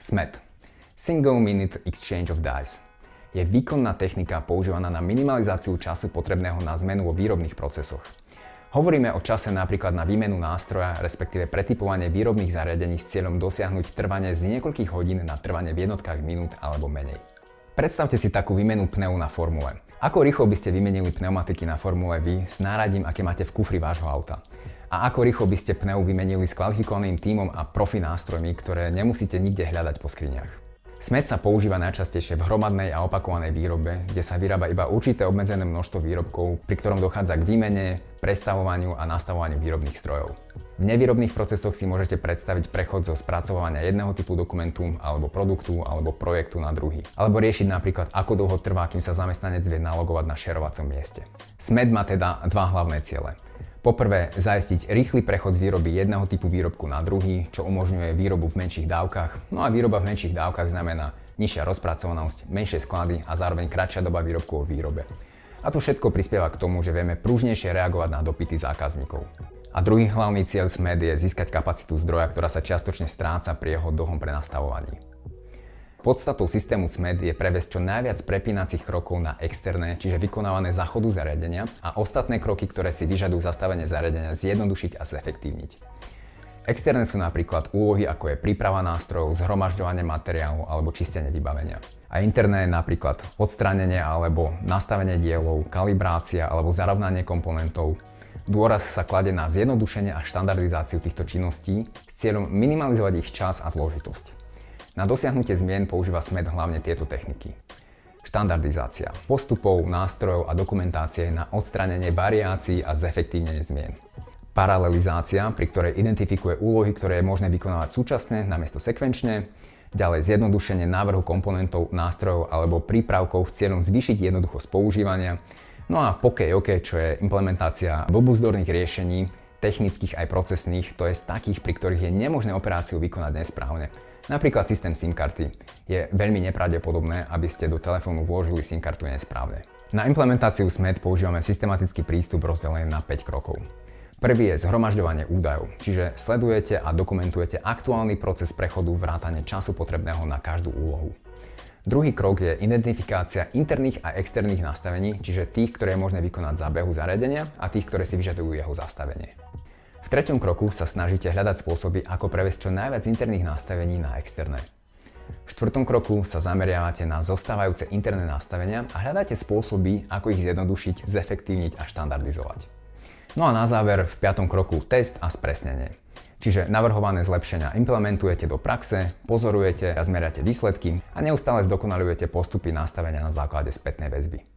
SMED – Single Minute Exchange of Dies je výkonná technika používaná na minimalizáciu času potrebného na zmenu vo výrobných procesoch. Hovoríme o čase napríklad na výmenu nástroja, respektíve pretypovanie výrobných zariadení s cieľom dosiahnuť trvanie z niekoľkých hodín na trvanie v jednotkách minút alebo menej. Predstavte si takú výmenu pneu na formule. Ako rýchlo by ste vymenili pneumatiky na formule vy s náradím, aké máte v kufri vášho auta? A ako rýchlo by ste pneu vymenili s kvalifikovaným tímom a profi nástrojmi, ktoré nemusíte nikde hľadať po skriniach? SMED sa používa najčastejšie v hromadnej a opakovanej výrobe, kde sa vyrába iba určité obmedzené množstvo výrobkov, pri ktorom dochádza k výmene, prestavovaniu a nastavovaniu výrobných strojov. V nevýrobných procesoch si môžete predstaviť prechod zo spracovania jedného typu dokumentu alebo produktu alebo projektu na druhý. Alebo riešiť napríklad, ako dlho trvá, kým sa zamestnanec vie nalogovať na šerovacom mieste. SMED má teda dva hlavné ciele. Poprvé, zaistiť rýchly prechod z výroby jedného typu výrobku na druhý, čo umožňuje výrobu v menších dávkach. No a výroba v menších dávkach znamená nižšia rozpracovanosť, menšie sklady a zároveň kratšia doba výrobku vo výrobe. A to všetko prispieva k tomu, že vieme pružnejšie reagovať na dopyty zákazníkov. A druhý hlavný cieľ SMED je získať kapacitu zdroja, ktorá sa čiastočne stráca pri jeho dlhom prenastavovaní. Podstatou systému SMED je previesť čo najviac prepínacích krokov na externé, čiže vykonávané za chodu zariadenia a ostatné kroky, ktoré si vyžadujú zastavenie zariadenia, zjednodušiť a zefektívniť. Externé sú napríklad úlohy ako je príprava nástrojov, zhromažďovanie materiálu alebo čistenie vybavenia. A interné je napríklad odstránenie alebo nastavenie dielov, kalibrácia alebo zarovnanie komponentov. Dôraz sa kladie na zjednodušenie a štandardizáciu týchto činností s cieľom minimalizovať ich čas a zložitosť. Na dosiahnutie zmien používa SMED hlavne tieto techniky. Štandardizácia postupov, nástrojov a dokumentácie na odstránenie variácií a zefektívnenie zmien. Paralelizácia, pri ktorej identifikuje úlohy, ktoré je možné vykonávať súčasne namiesto sekvenčne. Ďalej zjednodušenie návrhu komponentov, nástrojov alebo prípravkov s cieľom zvýšiť jednoduchosť používania. No a POK, čo je implementácia blbúzdorných riešení, technických aj procesných, to je z takých, pri ktorých je nemožné operáciu vykonať nesprávne. Napríklad systém SIM karty. Je veľmi nepravdepodobné, aby ste do telefónu vložili SIM kartu nesprávne. Na implementáciu SMED používame systematický prístup rozdelený na 5 krokov. Prvý je zhromažďovanie údajov, čiže sledujete a dokumentujete aktuálny proces prechodu vrátane času potrebného na každú úlohu. Druhý krok je identifikácia interných a externých nastavení, čiže tých, ktoré je možné vykonať za behu zariadenia a tých, ktoré si vyžadujú jeho zastavenie. V treťom kroku sa snažíte hľadať spôsoby, ako previesť čo najviac interných nastavení na externé. V štvrtom kroku sa zameriavate na zostávajúce interné nastavenia a hľadáte spôsoby, ako ich zjednodušiť, zefektívniť a štandardizovať. No a na záver v piatom kroku test a spresnenie. Čiže navrhované zlepšenia implementujete do praxe, pozorujete a zmeriate výsledky a neustále zdokonaľujete postupy nastavenia na základe spätnej väzby.